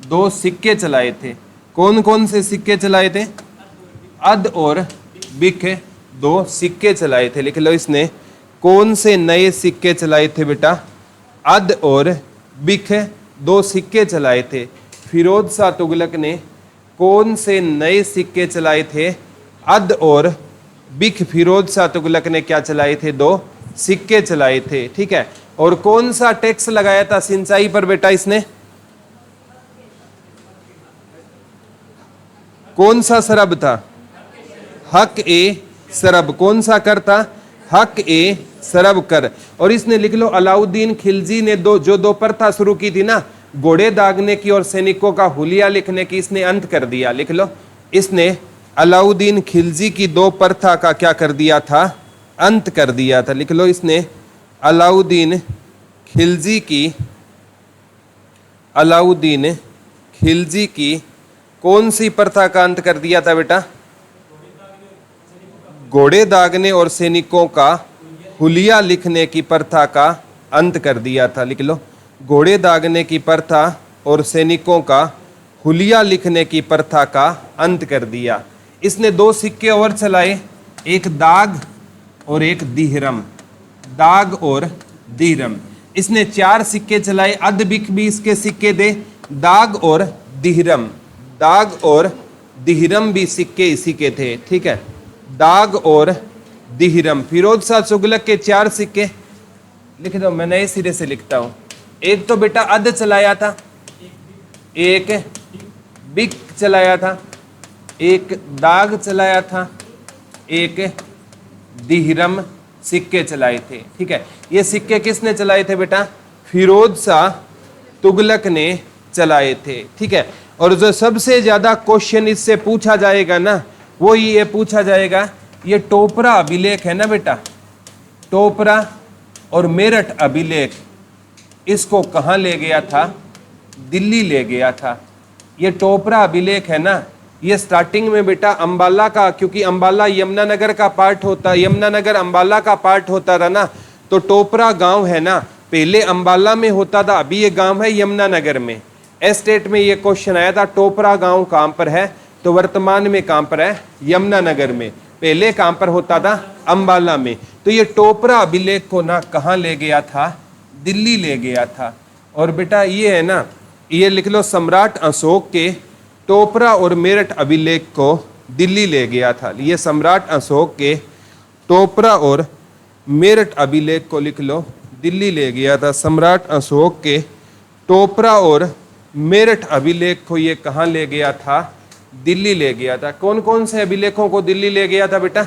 Speaker 1: दो सिक्के चलाए थे। कौन कौन से सिक्के चलाए थे? अद और बिक है, दो सिक्के चलाए थे। लिख लो, इसने कौन से नए सिक्के चलाए थे बेटा? अद और बिक है, दो सिक्के चलाए थे। फिरोज शाह तुगलक ने कौन से नए सिक्के चलाए थे? अद और बिक। फिरोज शाह तुगलक ने क्या चलाए थे? दो सिक्के चलाए थे। ठीक है, और कौन सा टैक्स लगाया था सिंचाई पर बेटा इसने? कौन सा सरब था? हक ए सरब। कौन सा कर था? हक ए सरब कर। और इसने लिख लो, अलाउद्दीन खिलजी ने दो प्रथा शुरू की थी ना, घोड़े दागने की और सैनिकों का हुलिया लिखने की, इसने अंत कर दिया। लिख लो, इसने अलाउद्दीन खिलजी की दो प्रथा का क्या कर दिया था? अंत कर दिया था। लिख लो, इसने अलाउद्दीन खिलजी की कौन सी प्रथा का अंत कर दिया था बेटा? घोड़े दागने और सैनिकों का हुलिया लिखने की प्रथा का अंत कर दिया था। लिख लो, घोड़े दागने की प्रथा और सैनिकों का हुलिया लिखने की प्रथा का अंत कर दिया। इसने दो सिक्के और चलाए, एक दाग और एक दिहरम, दाग और दिहरम। इसने चार सिक्के चलाए, अद बिक भी इसके सिक्के दे, दाग और दिहरम, दाग और दिहरम भी सिक्के इसी के थे। ठीक है, दाग और दिहरम। फिरोज शाह तुगलक के चार सिक्के लिख दो, मैं नए सिरे से लिखता हूं। एक तो बेटा अद चलाया था, एक बिक चलाया था, एक दाग चलाया था, एक दिहरम सिक्के चलाए थे। ठीक है, ये सिक्के किसने चलाए थे बेटा? फिरोज शाह तुगलक ने चलाए थे। ठीक है, और जो सबसे ज्यादा क्वेश्चन इससे पूछा जाएगा ना, वो ये पूछा जाएगा, ये टोपरा अभिलेख है ना बेटा, टोपरा और मेरठ अभिलेख, इसको कहाँ ले गया था? दिल्ली ले गया था। ये टोपरा अभिलेख है ना, ये स्टार्टिंग में बेटा अंबाला का, क्योंकि अंबाला यमुनानगर का पार्ट होता, यमुनानगर अंबाला का पार्ट होता था ना, तो टोपरा गांव है ना, पहले अंबाला में होता था, अभी ये गांव है यमुनानगर में। एस्टेट में ये क्वेश्चन आया था, टोपरा गांव कहां पर है? तो वर्तमान में कहां पर है? यमुनानगर में। पहले कहां पर होता था? अंबाला में। तो ये टोपरा अभिलेख को ना कहां ले गया था? दिल्ली ले गया था। और बेटा ये है ना, ये लिख लो, सम्राट अशोक के टोपरा और मेरठ अभिलेख को दिल्ली ले गया था। ये सम्राट अशोक के टोपरा और मेरठ अभिलेख को लिख लो, दिल्ली ले गया था। सम्राट अशोक के टोपरा और मेरठ अभिलेख को ये कहाँ ले गया था? दिल्ली ले गया था। कौन कौन से अभिलेखों को दिल्ली ले गया था बेटा?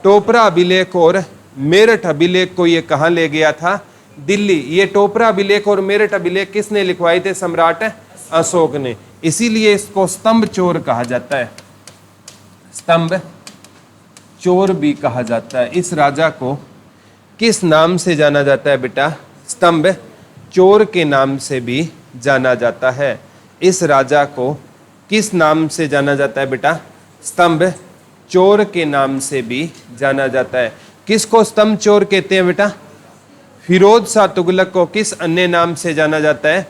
Speaker 1: टोपरा अभिलेख और मेरठ अभिलेख को ये कहाँ ले गया था? दिल्ली। ये टोपरा अभिलेख और मेरठ अभिलेख किसने लिखवाए थे? सम्राट अशोक ने। इसीलिए इसको स्तंभ चोर कहा जाता है, स्तंभ चोर भी कहा जाता है। इस राजा को किस नाम से जाना जाता है बेटा? स्तंभ चोर के नाम से भी जाना जाता है। इस राजा को किस नाम से जाना जाता है बेटा? स्तंभ चोर के नाम से भी जाना जाता है। किसको स्तंभ चोर कहते हैं बेटा? फिरोज शाह तुगलक को किस अन्य नाम से जाना जाता है?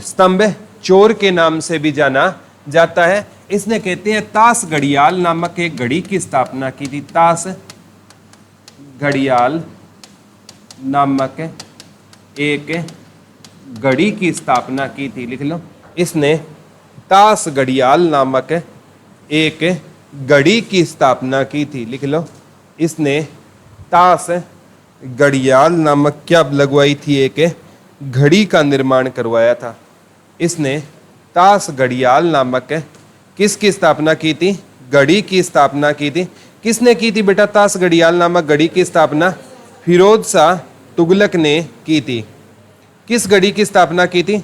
Speaker 1: स्तंभ चोर के नाम से भी जाना जाता है। इसने कहते हैं ताश घड़ियाल नामक एक घड़ी की स्थापना की थी। ताश घड़ियाल नामक एक घड़ी की स्थापना की थी। लिख लो, इसने ताश घड़ियाल नामक एक घड़ी की स्थापना की थी। लिख लो, इसने ताश घड़ियाल नामक क्या लगवाई थी, एक घड़ी का निर्माण करवाया था। इसने ताश घड़ियाल नामक किसकी स्थापना की थी, घड़ी की स्थापना की थी। किसने की थी बेटा ताश घड़ियाल नामक घड़ी की स्थापना? फिरोज शाह तुगलक ने की थी। किस घड़ी की स्थापना की थी?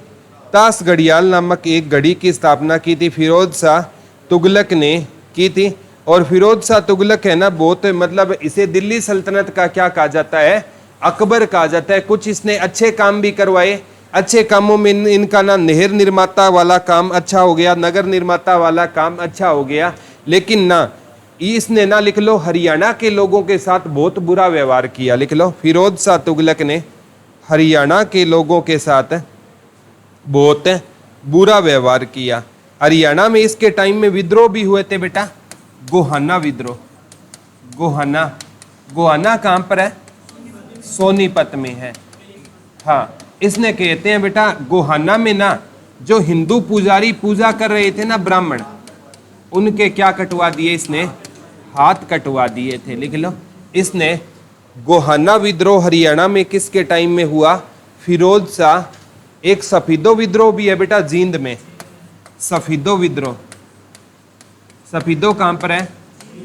Speaker 1: ताश घड़ियाल नामक एक घड़ी की स्थापना की थी फिरोज शाह तुगलक ने की थी। और फिरोज शाह तुगलक है ना, बहुत मतलब इसे दिल्ली सल्तनत का क्या कहा जाता है, अकबर कहा जाता है। कुछ इसने अच्छे काम भी करवाए, अच्छे कामों में इनका ना नहर निर्माता वाला काम अच्छा हो गया, नगर निर्माता वाला काम अच्छा हो गया। लेकिन ना इसने ना, लिख लो, हरियाणा के लोगों के साथ बहुत बुरा व्यवहार किया। लिख लो, फिरोज शाह तुगलक ने हरियाणा के लोगों के साथ बहुत बुरा व्यवहार किया। हरियाणा में इसके टाइम में विद्रोह भी हुए थे बेटा, गोहाना विद्रोह। गोहाना, गोहाना कहाँ पर है? सोनीपत में है। हाँ, इसने कहते हैं बेटा गोहाना में ना जो हिंदू पुजारी पूजा कर रहे थे ना, ब्राह्मण, उनके क्या कटवा दिए इसने? हाथ कटवा दिए थे। लिख लो, इसने गोहाना विद्रोह हरियाणा में किसके टाइम में हुआ? फिरोज शाह। एक सफीदो विद्रोह भी है बेटा जींद में, सफीदो विद्रोह। सफीदो कहां पर है?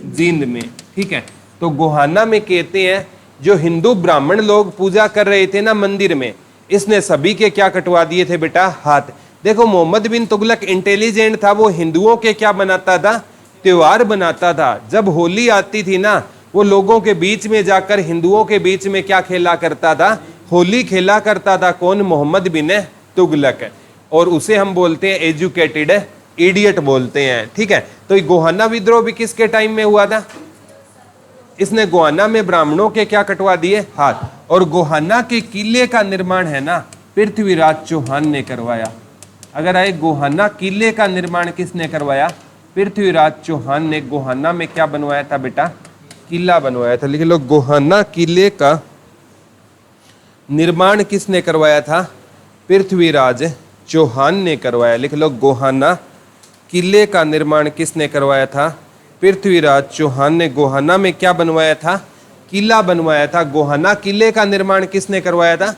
Speaker 1: जींद में। ठीक है, तो गोहाना में कहते हैं जो हिंदू ब्राह्मण लोग पूजा कर रहे थे ना मंदिर में, इसने सभी के क्या कटवा दिए थे बेटा? हाथ। देखो, मोहम्मद बिन तुगलक इंटेलिजेंट था, वो हिंदुओं के क्या बनाता था? त्योहार बनाता था। जब होली आती थी ना, वो लोगों के बीच में जाकर हिंदुओं के बीच में क्या खेला करता था? होली खेला करता था। कौन? मोहम्मद बिन तुगलक। और उसे हम बोलते हैं एजुकेटेड इडियट बोलते हैं। ठीक है, तो ये गोहाना विद्रोह भी किसके टाइम में हुआ था? इसने गोहाना में ब्राह्मणों के क्या कटवा दिए? हाथ। और गोहाना के किले का निर्माण है ना, पृथ्वीराज चौहान ने करवाया। अगर आए, गोहाना किले का निर्माण किसने करवाया? पृथ्वीराज चौहान ने। गोहाना में क्या बनवाया था बेटा? किला बनवाया था। लिख लो, गोहाना किले का निर्माण किसने करवाया था? पृथ्वीराज चौहान ने करवाया। लिख लो, गोहाना किले का निर्माण किसने करवाया था? पृथ्वीराज चौहान ने। गोहाना में क्या बनवाया था? किला बनवाया था। गोहाना किले का निर्माण किसने करवाया था?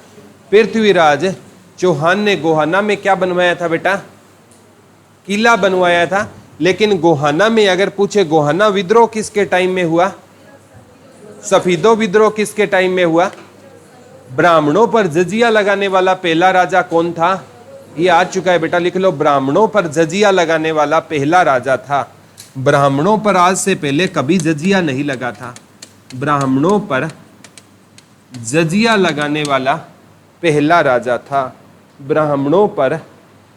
Speaker 1: पृथ्वीराज चौहान ने। गोहाना में क्या बनवाया था बेटा? किला बनवाया था। लेकिन गोहाना में अगर पूछे गोहाना विद्रोह किसके टाइम में हुआ? सफीदो विद्रोह किसके टाइम में हुआ? ब्राह्मणों पर जजिया लगाने वाला पहला राजा कौन था? ये आ चुका है बेटा, लिख लो, ब्राह्मणों पर जजिया लगाने वाला पहला राजा था। ब्राह्मणों पर आज से पहले कभी जजिया नहीं लगा था। ब्राह्मणों पर जजिया लगाने वाला पहला राजा था। ब्राह्मणों पर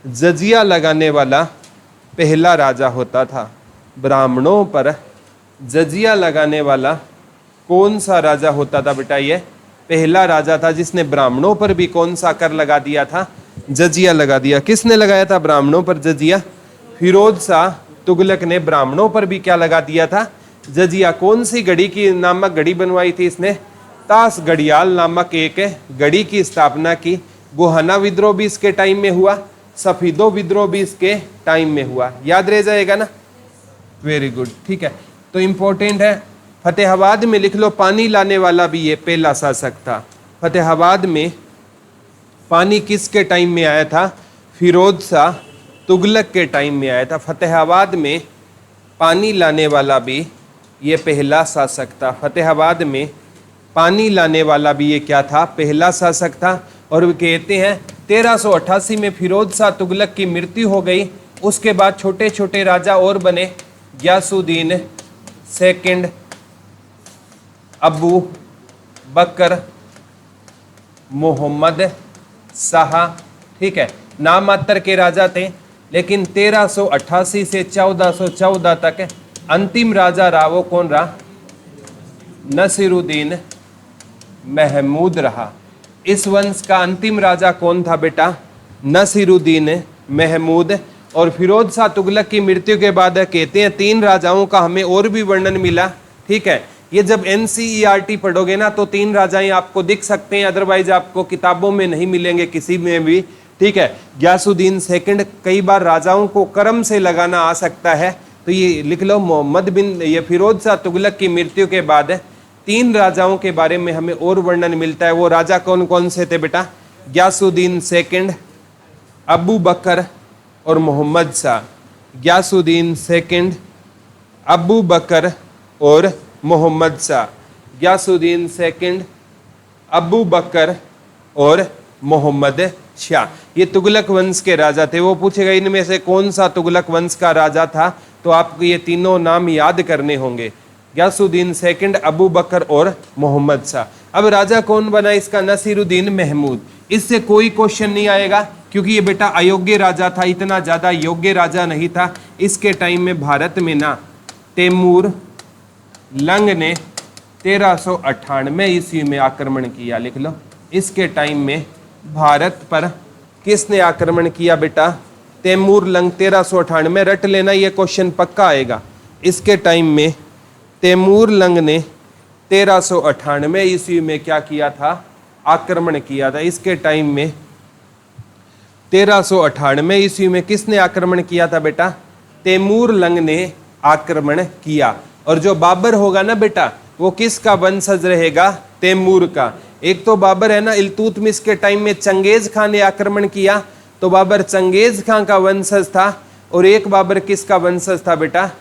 Speaker 1: जजिया लगाने वाला पहला राजा होता था। ब्राह्मणों पर जजिया लगाने वाला कौन सा राजा होता था बेटा? ये पहला राजा था जिसने ब्राह्मणों पर भी कौन सा कर लगा दिया था? जजिया लगा दिया। किसने लगाया था ब्राह्मणों पर जजिया? फिरोज शाह तुगलक ने ब्राह्मणों पर भी क्या लगा दिया था? जजिया। कौन सी घड़ी की नामक घड़ी बनवाई थी इसने? ताश घड़ियाल नामक एक घड़ी की स्थापना की। गोहाना विद्रोह भी इसके टाइम में हुआ, सफीदो विद्रोह भी इसके टाइम में हुआ। याद रह जाएगा ना? Very good. ठीक है, तो इंपॉर्टेंट है। फतेहाबाद में लिख लो, पानी लाने वाला भी ये पहला शासक था। फतेहाबाद में पानी किसके टाइम में आया था? फिरोज शाह तुगलक के टाइम में आया था। फतेहाबाद में पानी लाने वाला भी ये पहला शासक था। फतेहाबाद में पानी लाने वाला भी ये क्या था? पहला शासक था। और वो कहते हैं 1388 में फिरोज शाह तुगलक की मृत्यु हो गई। उसके बाद छोटे छोटे राजा और बने, गयासुद्दीन सेकंड, अबू बकर, मोहम्मद शाह। ठीक है, नाम मात्र के राजा थे। लेकिन 1388 से 1414 तक अंतिम राजा रहा, वो कौन रहा? नसीरुद्दीन महमूद रहा। इस वंश का अंतिम राजा कौन था बेटा? नसीरुद्दीन महमूद। और फिरोज शाह तुगलक की मृत्यु के बाद कहते हैं 3 राजाओं का हमें और भी वर्णन मिला। ठीक है, ये जब NCERT पढ़ोगे ना तो 3 राजाएं आपको दिख सकते हैं, अदरवाइज आपको किताबों में नहीं मिलेंगे किसी में भी। ठीक है, गयासुद्दीन सेकंड। कई बार राजाओं को क्रम से लगाना आ सकता है, तो ये लिख लो, मोहम्मद बिन ये फिरोज शाह तुगलक की मृत्यु के बाद 3 राजाओं के बारे में हमें और वर्णन मिलता है। वो राजा कौन कौन से थे बेटा? ग्यासुद्दीन सेकंड, अबू बकर और मोहम्मद शाह। ग्यासुद्दीन सेकंड, अबू बकर और मोहम्मद शाह। ग्यासुद्दीन सेकंड, अबू बकर और मोहम्मद शाह, ये तुगलक वंश के राजा थे। वो पूछेगा इनमें से कौन सा तुगलक वंश का राजा था, तो आपको ये तीनों नाम याद करने होंगे, ग्यासुद्दीन सेकंड, अबू बकर और मोहम्मद शाह। अब राजा कौन बना इसका? नसीरुद्दीन महमूद। इससे कोई क्वेश्चन नहीं आएगा क्योंकि ये बेटा अयोग्य राजा था, इतना ज्यादा योग्य राजा नहीं था। इसके टाइम में भारत में ना तैमूर लंग ने 1398 ईस्वी में आक्रमण किया, लिख लो। इसके टाइम में भारत पर किसने आक्रमण किया बेटा? तैमूर लंग 1398, रट लेना, ये क्वेश्चन पक्का आएगा। इसके टाइम में तैमूर लंग ने 1398 ईस्वी में क्या किया था? आक्रमण किया था। इसके टाइम में 1398 ईस्वी में किसने आक्रमण किया था बेटा? तैमूर लंग ने आक्रमण किया। और जो बाबर होगा ना बेटा, वो किसका वंशज रहेगा? तैमूर का। एक तो बाबर है ना, इल्तुतमिश के टाइम में चंगेज खान ने आक्रमण किया, तो बाबर चंगेज खान का वंशज था। और एक बाबर किसका वंशज था बेटा?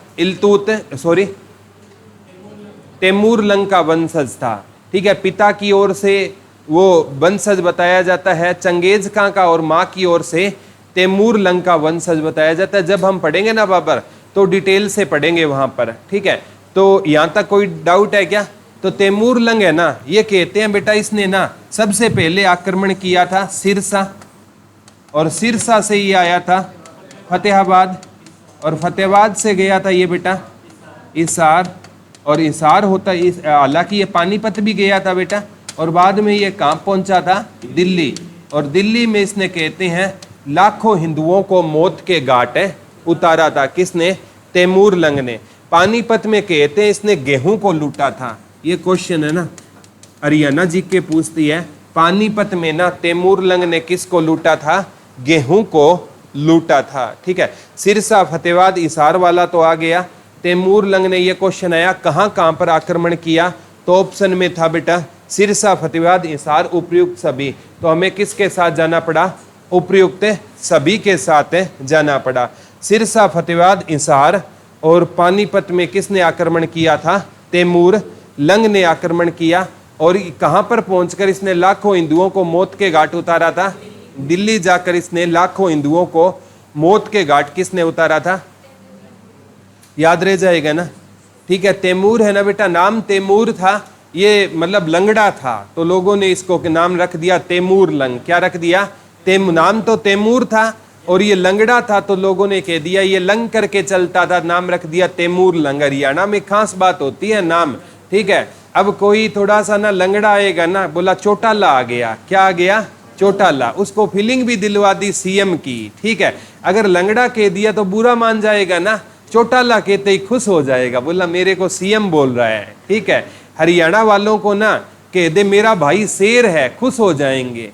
Speaker 1: तैमूर लंग का वंशज था। ठीक है, पिता की ओर से वो वंशज बताया जाता है चंगेज खान का, और माँ की ओर से तैमूर लंग का वंशज बताया जाता है। जब हम पढ़ेंगे ना बाबर, तो डिटेल से पढ़ेंगे वहां पर। ठीक है, तो यहां तक कोई डाउट है क्या? तो तैमूर लंग है ना, ये कहते हैं बेटा इसने ना सबसे पहले आक्रमण किया था सिरसा, और सिरसा से ये आया था फतेहाबाद, और फतेहाबाद से गया था ये बेटा हिसार, और हिसार होता हालांकि ये पानीपत भी गया था बेटा, और बाद में ये कहाँ पहुंचा था? दिल्ली। और दिल्ली में इसने कहते हैं लाखों हिंदुओं को मौत के घाट उतारा था। किसने? तैमूर लंग ने। पानीपत में कहते हैं इसने गेहूं को लूटा था। ये क्वेश्चन है ना, हरियाणा जी के पूछती है, पानीपत में ना तैमूर लंग ने किसको लूटा था? गेहूं को लूटा था। ठीक है, सिरसा, फतेहाबाद, हिसार वाला तो आ गया। तैमूर लंग ने, ये क्वेश्चन आया कहाँ कहाँ पर आक्रमण किया, तो ऑप्शन में था बेटा सिरसा, फतेहाबाद, हिसार, उपर्युक्त सभी। तो हमें किसके साथ जाना पड़ा? उपर्युक्त सभी के साथ जाना पड़ा। सिरसा, फतेहाबाद, हिसार और पानीपत में किसने आक्रमण किया था? तैमूर लंग ने आक्रमण किया। और कहां पर पहुंचकर इसने लाखों हिंदुओं को मौत के घाट उतारा था? दिल्ली जाकर इसने लाखों हिंदुओं को मौत के घाट किसने उतारा था? याद रह जाएगा ना। ठीक है, तैमूर है ना बेटा, नाम तैमूर था, ये मतलब लंगड़ा था, तो लोगों ने इसको नाम रख दिया तैमूर लंग। क्या रख दिया? नाम तो तैमूर था और ये लंगड़ा था, तो लोगों ने कह दिया ये लंग करके चलता था, नाम रख दिया तैमूर लंग। हरियाणा में खास बात होती है नाम। ठीक है, अब कोई थोड़ा सा ना लंगड़ा आएगा ना, बोला चौटाला आ गया। क्या आ गया? चौटाला। उसको फीलिंग भी दिलवा दी सीएम की। ठीक है, अगर लंगड़ा कह दिया तो बुरा मान जाएगा ना, चौटाला कहते ही खुश हो जाएगा, बोला मेरे को सीएम बोल रहा है। ठीक है, हरियाणा वालों को ना कह दे मेरा भाई शेर है, खुश हो जाएंगे,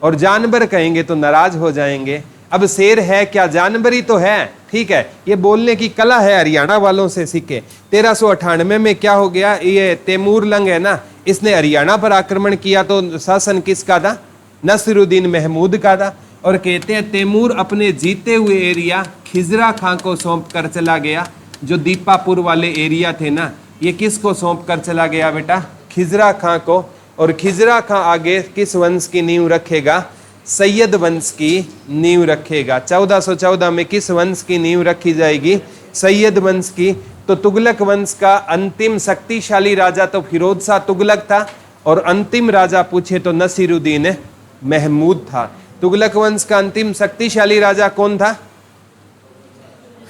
Speaker 1: और जानवर कहेंगे तो नाराज हो जाएंगे। अब शेर है क्या? जानवर ही तो है। ठीक है, ये बोलने की कला है, हरियाणा वालों से सीखे। 1398 में क्या हो गया? ये तैमूर लंग है ना, इसने हरियाणा पर आक्रमण किया, तो शासन किसका था? नसीरुद्दीन महमूद का था। और कहते हैं तैमूर अपने जीते हुए एरिया खिजरा खां को सौंप कर चला गया। जो दीपापुर वाले एरिया थे ना, ये किसको सौंप कर चला गया बेटा? खिजरा खां को। और खिजरा खां आगे किस वंश की नींव रखेगा? सैयद वंश की नींव रखेगा। 1414 में किस वंश की नींव रखी जाएगी? सैयद वंश की। तो तुगलक वंश का अंतिम शक्तिशाली राजा तो फिरोज शाह तुगलक था, और अंतिम राजा पूछे तो नसीरुद्दीन महमूद था। तुगलक वंश का अंतिम शक्तिशाली राजा कौन था?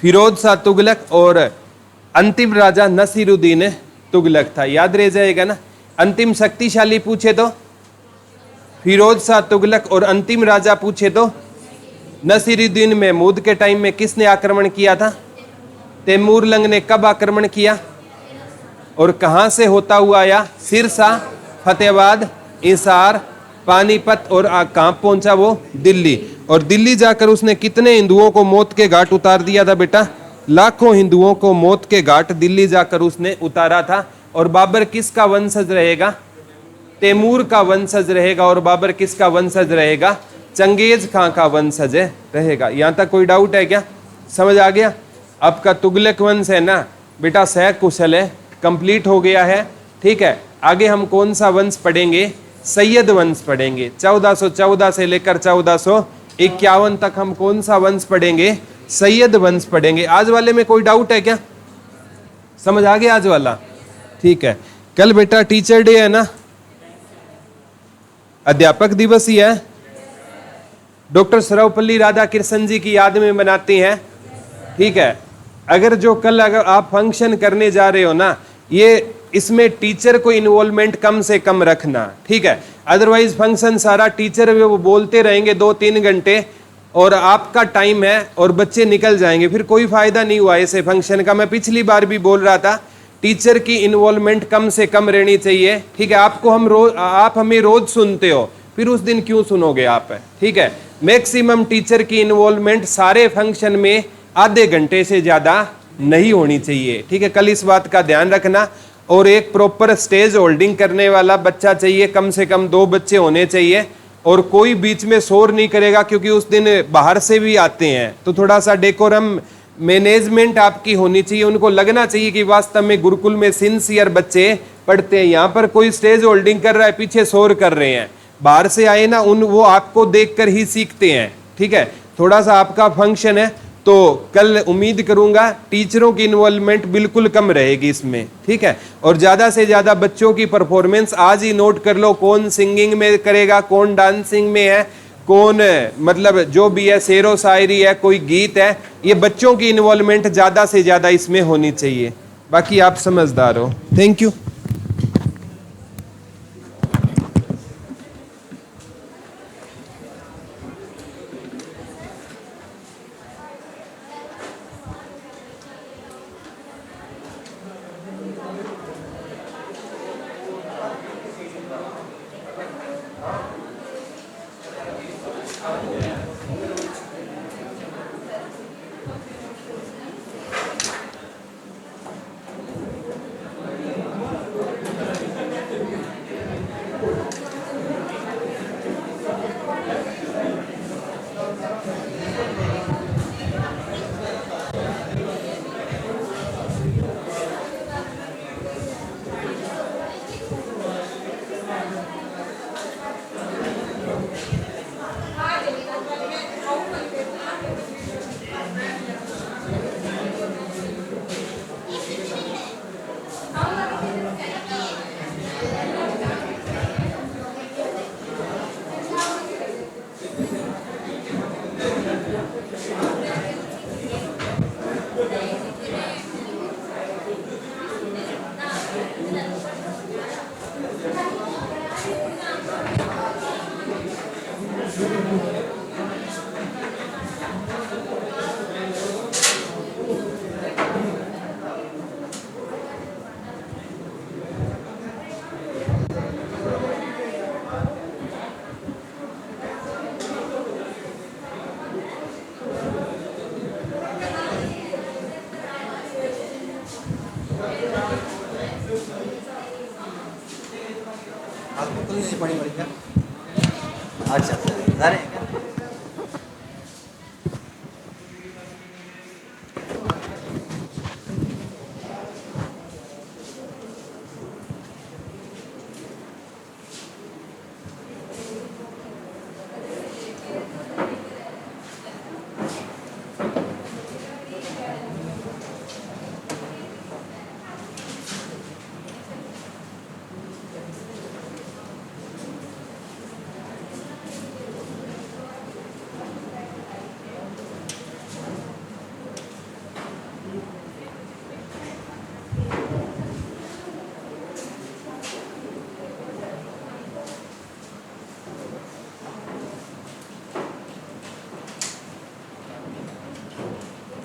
Speaker 1: फिरोज शाह तुगलक, और अंतिम राजा नसीरुद्दीन तुगलक था। याद रह जाएगा ना। अंतिम शक्तिशाली पूछे तो फिरोज शाह तुगलक, और अंतिम राजा पूछे तो नसीरुद्दीन महमूद। के टाइम में किसने आक्रमण किया था? तैमूर लंग ने। कब आक्रमण किया और कहां से होता हुआ आया? सिरसा, फतेहाबाद, हिसार, पानीपत, और कहां पहुंचा वो? दिल्ली। और दिल्ली जाकर उसने कितने हिंदुओं को मौत के घाट उतार दिया था बेटा? लाखों हिंदुओं को मौत के घाट दिल्ली जाकर उसने उतारा था। और बाबर किसका वंशज रहेगा? तैमूर का वंशज रहेगा। और बाबर किसका वंशज रहेगा? चंगेज खां का वंशज रहेगा। यहां तक कोई डाउट है क्या? समझ आ गया? आपका तुगलक वंश है ना बेटा, सह कुशल है, कंप्लीट हो गया है। ठीक है, आगे हम कौन सा वंश पढ़ेंगे? सैयद वंश पढ़ेंगे। 1414 से लेकर 1451 तक हम कौन सा वंश पढ़ेंगे? सैयद वंश पढ़ेंगे। आज वाले में कोई डाउट है क्या? समझ आ गया आज वाला? ठीक है। कल बेटा टीचर डे है ना, अध्यापक दिवस ही है, डॉक्टर सर्वपल्ली राधाकृष्णन जी की याद में मनाते हैं। ठीक है, अगर आप फंक्शन करने जा रहे हो ना, ये इसमें टीचर को इन्वॉल्वमेंट कम से कम रखना। ठीक है, अदरवाइज फंक्शन सारा टीचर वो बोलते रहेंगे 2-3 घंटे और आपका टाइम है और बच्चे निकल जाएंगे, फिर कोई फायदा नहीं हुआ ऐसे फंक्शन का। मैं पिछली बार भी बोल रहा था, टीचर की इन्वॉल्वमेंट कम से कम रहनी चाहिए। ठीक है, आप हमें रोज सुनते हो, फिर उस दिन क्यों सुनोगे आप? ठीक है, मैक्सिमम टीचर की इन्वॉल्वमेंट सारे फंक्शन में आधे घंटे से ज्यादा नहीं होनी चाहिए। ठीक है, कल इस बात का ध्यान रखना। और एक प्रॉपर स्टेज होल्डिंग करने वाला बच्चा चाहिए, कम से कम 2 बच्चे होने चाहिए। और कोई बीच में शोर नहीं करेगा, क्योंकि उस दिन बाहर से भी आते हैं, तो थोड़ा सा डेकोरम मैनेजमेंट आपकी होनी चाहिए। उनको लगना चाहिए कि वास्तव में गुरुकुल में सिंसियर बच्चे पढ़ते हैं। यहाँ पर कोई स्टेज होल्डिंग कर रहा है, पीछे शोर कर रहे हैं, बाहर से आए ना, वो आपको देखकर ही सीखते हैं। ठीक है, थोड़ा सा आपका फंक्शन है, तो कल उम्मीद करूंगा टीचरों की इन्वॉल्वमेंट बिल्कुल कम रहेगी इसमें। ठीक है, और ज्यादा से ज्यादा बच्चों की परफॉर्मेंस आज ही नोट कर लो, कौन सिंगिंग में करेगा, कौन डांसिंग में है, कौन मतलब जो भी है शेरो शायरी है, कोई गीत है, ये बच्चों की इन्वॉल्वमेंट ज्यादा से ज्यादा इसमें होनी चाहिए। बाकी आप समझदार हो। Thank you.
Speaker 2: अच्छा, अरे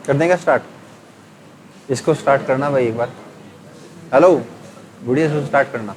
Speaker 2: कर देंगे स्टार्ट। इसको स्टार्ट करना भाई एक बार। हेलो, गुड़िया से स्टार्ट करना।